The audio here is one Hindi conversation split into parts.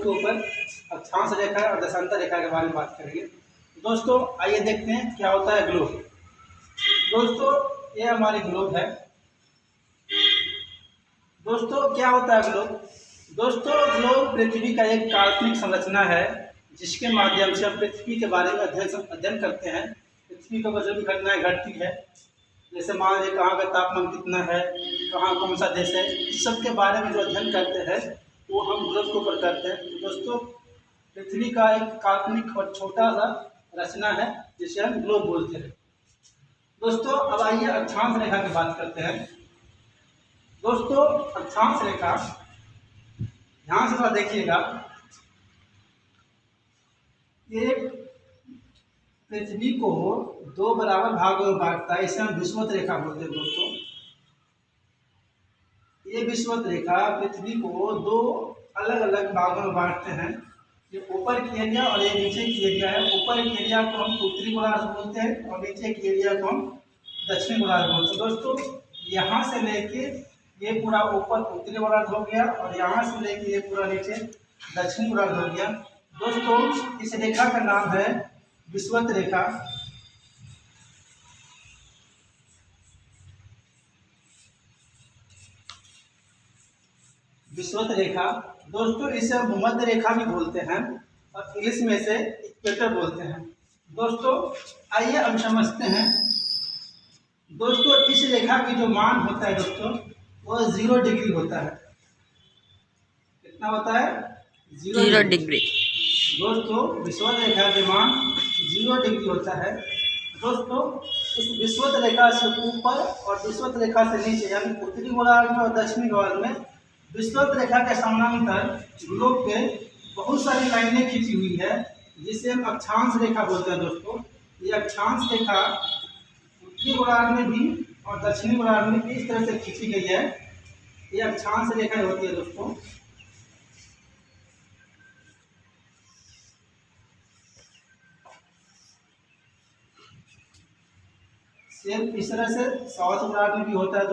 के ऊपर अक्षांश रेखा और दशांतर रेखा के बारे में बात करेंगे। दोस्तों आइए देखते हैं क्या होता है ग्लोब। दोस्तों ये हमारी ग्लोब है। दोस्तों क्या होता है ग्लोब? दोस्तों ग्लोब पृथ्वी का एक काल्पनिक संरचना है जिसके माध्यम से हम पृथ्वी के बारे में अध्ययन करते हैं। पृथ्वी के ऊपर जो भी घटनाएं घटती है, जैसे मान लीजिए कहाँ का तापमान कितना है, कहाँ कौन सा देश है, इस सब के बारे में जो अध्ययन करते हैं वो हम ग्लोब के ऊपर करते हैं। तो दोस्तों पृथ्वी का एक काल्पनिक और छोटा सा रचना है जिसे हम ग्लोब बोलते हैं। दोस्तों अब आइए अक्षांश रेखा की बात करते हैं। दोस्तों अक्षांश रेखा ध्यान से थोड़ा देखिएगा, ये पृथ्वी को दो बराबर भागों में बांटता है, इसे हम विषुवत रेखा बोलते हैं। दोस्तों ये विषुवत रेखा पृथ्वी को दो अलग अलग भागों में बांटते हैं। ये ऊपर की एरिया और ये नीचे की एरिया है। ऊपर की एरिया को हम उत्तरी गोलार्ध बोलते हैं और नीचे की एरिया को हम दक्षिणी गोलार्ध बोलते हैं। दोस्तों यहाँ से लेके ये पूरा ऊपर उत्तरी गोलार्ध हो गया और यहाँ से लेके ये पूरा नीचे दक्षिणी गोलार्ध हो गया। दोस्तों इस रेखा का नाम है विषुवत रेखा। विषुवत रेखा दोस्तों इसे हम भूमध्य रेखा भी बोलते हैं और इंग्लिश में से इक्वेटर बोलते हैं। दोस्तों आइए अब समझते हैं। दोस्तों इस रेखा की जो मान होता है दोस्तों वो 0 डिग्री होता है। कितना होता है? 0 डिग्री। दोस्तों विषुवत रेखा के मान 0 डिग्री होता है। दोस्तों इस विषुवत रेखा से ऊपर और विषुवत रेखा से नीचे यानी उत्तरी गोलार्ध में और दक्षिणी गोलार्ध में विषुवत रेखा के समानांतर ग्लोब पे बहुत सारी लाइनें खींची हुई है जिसे हम अक्षांश रेखा बोलते हैं। दोस्तों ये अक्षांश रेखा उत्तरी गोलार्ध में भी और दक्षिणी गोलार्ध में इस तरह से खींची गई है। ये अक्षांश रेखा होती है। दोस्तों सेम इस तरह से साउथ गोलार्ध में भी होता है।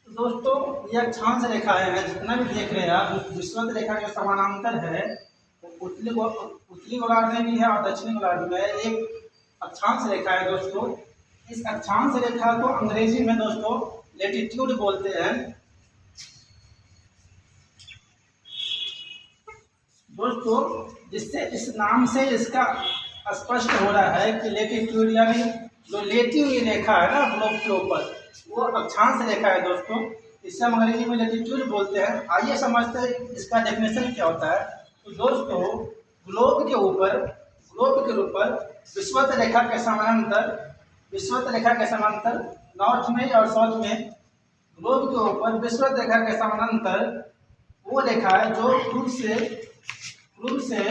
दोस्तों ये अक्षांश रेखा है, जितना भी देख रहे हैं आप, विषुवत रेखा के समानांतर है। उत्तरी गोलार्ध में भी है और दक्षिणी गोलार्ध में एक अक्षांश रेखा है। दोस्तों इस अक्षांश रेखा को अंग्रेजी में दोस्तों लैटिट्यूड बोलते हैं। दोस्तों जिससे इस नाम से इसका स्पष्ट हो रहा है कि लैटिट्यूड यानी जो लेटी हुई रेखा है ना ग्लोब के ऊपर वो अक्षांश रेखा है। दोस्तों इसे हम अंग्रेजी में लैटिट्यूड बोलते हैं। आइए समझते हैं इसका डेफिनेशन क्या होता है। तो दोस्तों ग्लोब के ऊपर विषुवत रेखा के समानांतर नॉर्थ में और साउथ में ग्लोब के ऊपर विषुवत रेखा के समानांतर वो रेखा है जो पूर्व से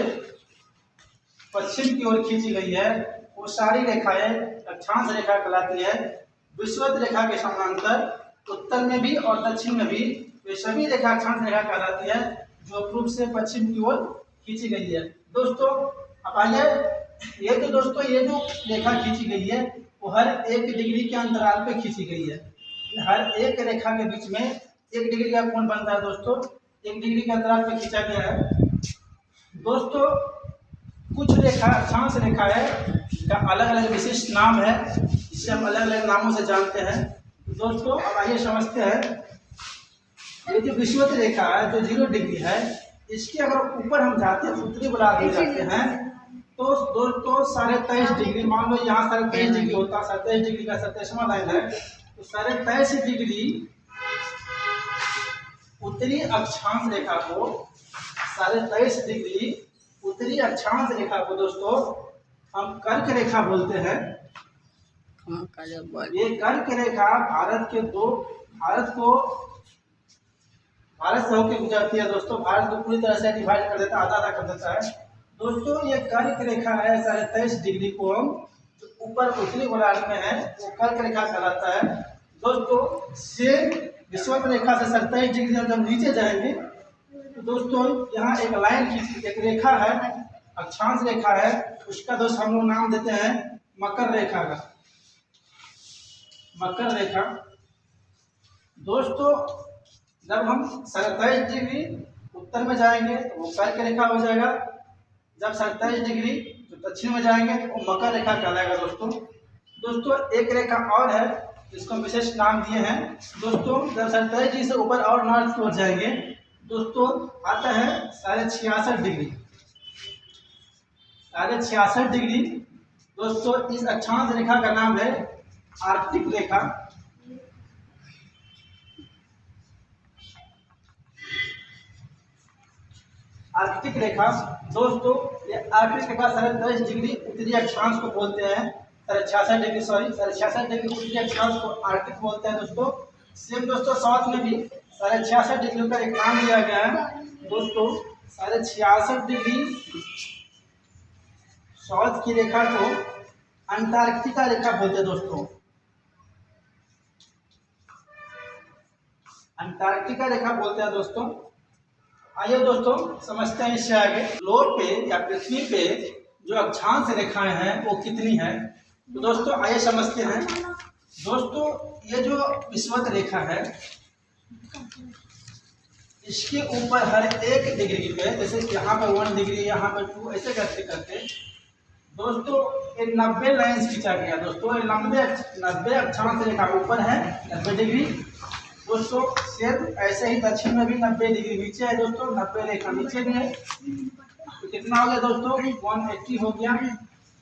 पश्चिम की ओर खींची गई है। वो सारी रेखाएं अक्षांश रेखा कहलाती है। विषुवत रेखा के समानांतर उत्तर में भी और दक्षिण में भी वे सभी रेखा अक्षांश रेखा कहलाती है जो पूर्व से पश्चिम की ओर खींची गई है। दोस्तों अब आइए ये जो रेखा खींची गई है वो हर 1 डिग्री के अंतराल पे खींची गई है। हर एक रेखा के बीच में 1 डिग्री का कोण बनता है। दोस्तों 1 डिग्री के अंतराल पे खींचा गया है। दोस्तों कुछ रेखा अक्षांश रेखा है का अलग अलग विशिष्ट नाम है जिसे हम अलग अलग नामों से जानते हैं। दोस्तों अब आइए समझते हैं। ये जो विषुवत रेखा है जो 0 डिग्री है, इसके अगर ऊपर हम जाते हैं उत्तरी गोलार्ध में जाते हैं तो दोस्तों 23.5 डिग्री, मान लो यहाँ 23.5 डिग्री होता है, 27 डिग्री का 27वां लाइन है, तो 23.5 डिग्री उत्तरी अक्षांश रेखा को 23.5 डिग्री उत्तरी अक्षांश रेखा को दोस्तों हम कर्क रेखा बोलते हैं। ये कर्क रेखा भारत से होकर गुजरती है। दोस्तों भारत को पूरी तरह से डिवाइड कर देता है, आधा कर देता है। दोस्तों ये कर्क रेखा है 23.5 डिग्री को हम ऊपर उत्तरी गोलार्ध में है वो कर्क रेखा कहलाता है। दोस्तों सेम विषुवत रेखा से 27 डिग्री जब नीचे जाएंगे तो दोस्तों यहाँ एक लाइन की एक रेखा है, अक्षांश रेखा है, उसका दोस्त हम लोग नाम देते हैं मकर रेखा का। मकर रेखा। दोस्तों जब हम 27 डिग्री उत्तर में जाएंगे तो वो कर्क रेखा हो जाएगा। जब 27 डिग्री जो दक्षिण में जाएंगे तो वो मकर रेखा कहलाएगा। दोस्तों एक रेखा और है जिसको विशेष नाम दिए हैं। दोस्तों जब 27 डिग्री से ऊपर और नॉर्थ की ओर जाएंगे दोस्तों आता है 66.5 डिग्री। 66.5 डिग्री दोस्तों इस अक्षांश रेखा का नाम है आर्कटिक रेखा। आर्कटिक रेखा दोस्तों ये आर्कटिक रेखा 27 डिग्री उत्तरी अक्षांश को बोलते हैं। 66 डिग्री उत्तरी अक्षांश को आर्कटिक बोलते हैं। दोस्तों सेम दोस्तों साउथ में भी 66 डिग्री का एक नाम दिया गया है। दोस्तों 66 डिग्री साउथ की रेखा को अंटार्कटिका रेखा बोलते हैं। दोस्तों अंटार्कटिका रेखा बोलते हैं। दोस्तों आइए दोस्तों समझते हैं इससे आगे ग्लोब पे या पृथ्वी पे जो अक्षांश रेखाएं हैं वो कितनी है। तो दोस्तों आइए समझते हैं। दोस्तों ये जो विषुवत रेखा है इसके ऊपर हर एक डिग्री पे जैसे यहाँ पर 1 डिग्री यहाँ पर 2 ऐसे करते करते दोस्तों ये 90 लाइन खींचा गया। दोस्तों ये 90 अक्षांश रेखा ऊपर है 90 डिग्री। दोस्तों सेम ऐसे ही दक्षिण में भी 90 डिग्री नीचे है। दोस्तों 90 रेखा नीचे भी है तो कितना हो गया दोस्तों 180 हो गया।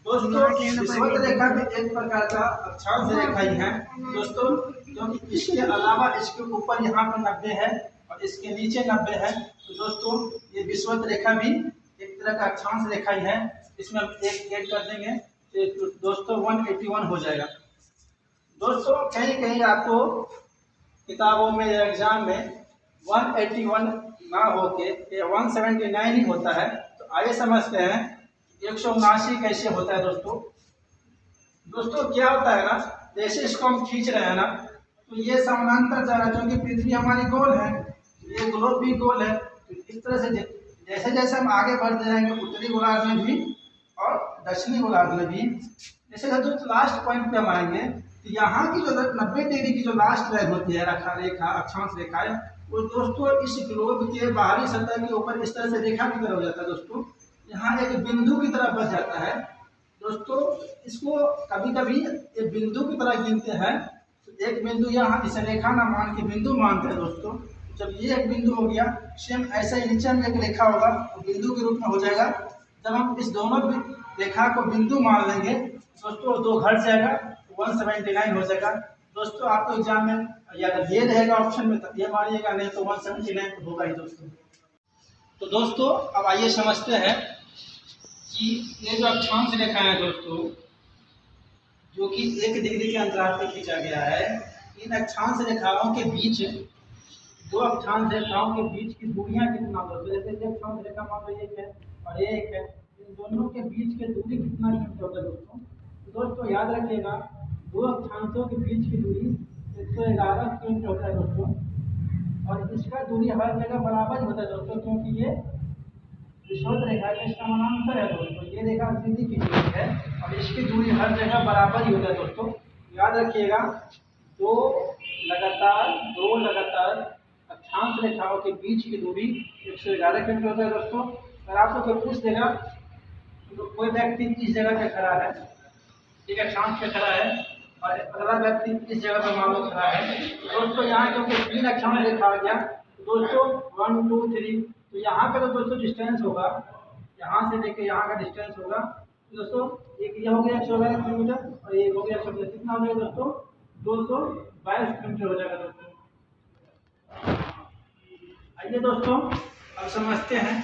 दोस्तों विषुवत रेखा में एक प्रकार का अक्षांश रेखा ही है दोस्तों, क्योंकि इसके अलावा इसके ऊपर यहाँ पर 90 है और इसके नीचे 90 है। तो दोस्तों ये विषुवत रेखा भी एक तरह का अक्षांश रेखा ही है। इसमें हम एक ऐड कर देंगे तो दोस्तों 181 हो जाएगा। दोस्तों कहीं कहीं आपको किताबों में या एग्जाम में 181 ना होके ये 179 ही होता है। तो आइए समझते हैं 179 कैसे होता है। दोस्तों क्या होता है ना, जैसे इसको हम खींच रहे हैं ना तो ये समानांतर जा रहा है क्योंकि पृथ्वी हमारी गोल है, ये ग्लोब भी गोल है। तो इस तरह से जैसे जैसे हम आगे बढ़ते जाएंगे उत्तरी गोलार्ध में भी और दक्षिणी गोलार्ध में भी। जैसे जो लास्ट पॉइंट पे हम आएंगे तो यहाँ की जो 90 डिग्री की जो लास्ट लाइन होती है रेखा अक्षांश रेखा है वो दोस्तों इस ग्लोब के बाहरी सतह के ऊपर इस तरह से रेखा की तरह हो जाता है। दोस्तों यहाँ एक बिंदु की तरह बच जाता है। दोस्तों इसको कभी कभी एक बिंदु की तरह गिनते हैं। तो एक बिंदु यहाँ इसे रेखा ना मान के बिंदु मानते हैं। दोस्तों जब ये एक बिंदु हो गया सेम ऐसे ही नीचे में एक रेखा होगा तो बिंदु के रूप में हो जाएगा। जब हम इस दोनों रेखा को बिंदु मान लेंगे दोस्तों 2 घट जाएगा 179 हो जाएगा। दोस्तों आपको एग्जाम में या ये रहेगा ऑप्शन में तब ये मारिएगा, नहीं तो 179 होगा ही। तो दोस्तों अब आइए समझते हैं कि ये जो अक्षांश रेखा है दोस्तों जो कि 1 डिग्री के अंतराल पर खींचा गया है, इन अक्षांश रेखाओं के बीच 2 अक्षांश रेखाओं के बीच की दूरियां कितना होती है। जैसे अक्षांश रेखा मान लो 1 है और 1 है, इन दोनों के बीच की दूरी कितना किलोमीटर होता है। दोस्तों याद रखिएगा 2 अक्षांशों के बीच की दूरी 111 किलोमीटर होता है। दोस्तों और इसका दूरी हर जगह बराबर होता है दोस्तों, क्योंकि ये विषुवत रेखा का समानांतर है। दोस्तों ये रेखा सीधी की दूरी है और इसकी दूरी हर जगह बराबर ही होता है। दोस्तों याद रखिएगा 2 लगातार अक्षांश रेखाओं के बीच की दूरी 111 किलोमीटर होता है। दोस्तों अगर आपको कोई पूछ देगा तो कोई व्यक्ति इस जगह पे खड़ा है, एक अक्षांश पे खड़ा है और अगला व्यक्ति इस जगह पर मान लो खड़ा है। दोस्तों यहाँ क्योंकि 3 अक्षांश रेखा आ गया दोस्तों 1 2 3, तो यहाँ का तो दोस्तों डिस्टेंस होगा, यहाँ से लेके यहाँ का डिस्टेंस होगा। तो दोस्तों एक ये हो गया 111 किलोमीटर और एक हो गया 111, कितना हो जाएगा दोस्तों 222 किलोमीटर हो जाएगा। दोस्तों आइए दोस्तों अब समझते हैं।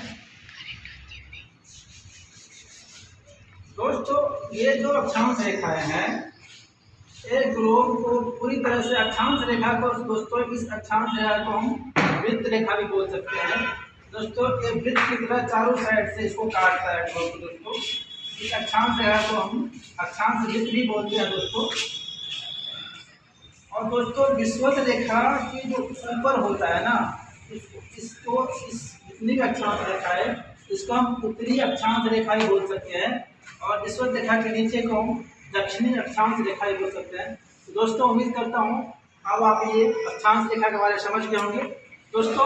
दोस्तों ये जो अक्षांश रेखाएं हैं एक ग्लोब को पूरी तरह से अक्षांश रेखा को दोस्तों इस अक्षांश रेखा को हम वृत्त रेखा भी बोल सकते हैं। दोस्तों ये वृत्त की तरह चारों साइड से इसको काटता है। दोस्तों इस अक्षांश रेखा को हम अक्षांश वृत्त भी बोलते हैं। दोस्तों और दोस्तों विषुवत रेखा की जो ऊपर होता है ना इसको इस जितनी भी अक्षांश रेखा है इसको हम उत्तरी अक्षांश रेखा ही बोल सकते हैं और विषुवत रेखा के नीचे को हम दक्षिणी अक्षांश रेखा ही बोल सकते हैं। दोस्तों उम्मीद करता हूँ अब आप ये अक्षांश रेखा के बारे में समझ गए होंगे। दोस्तों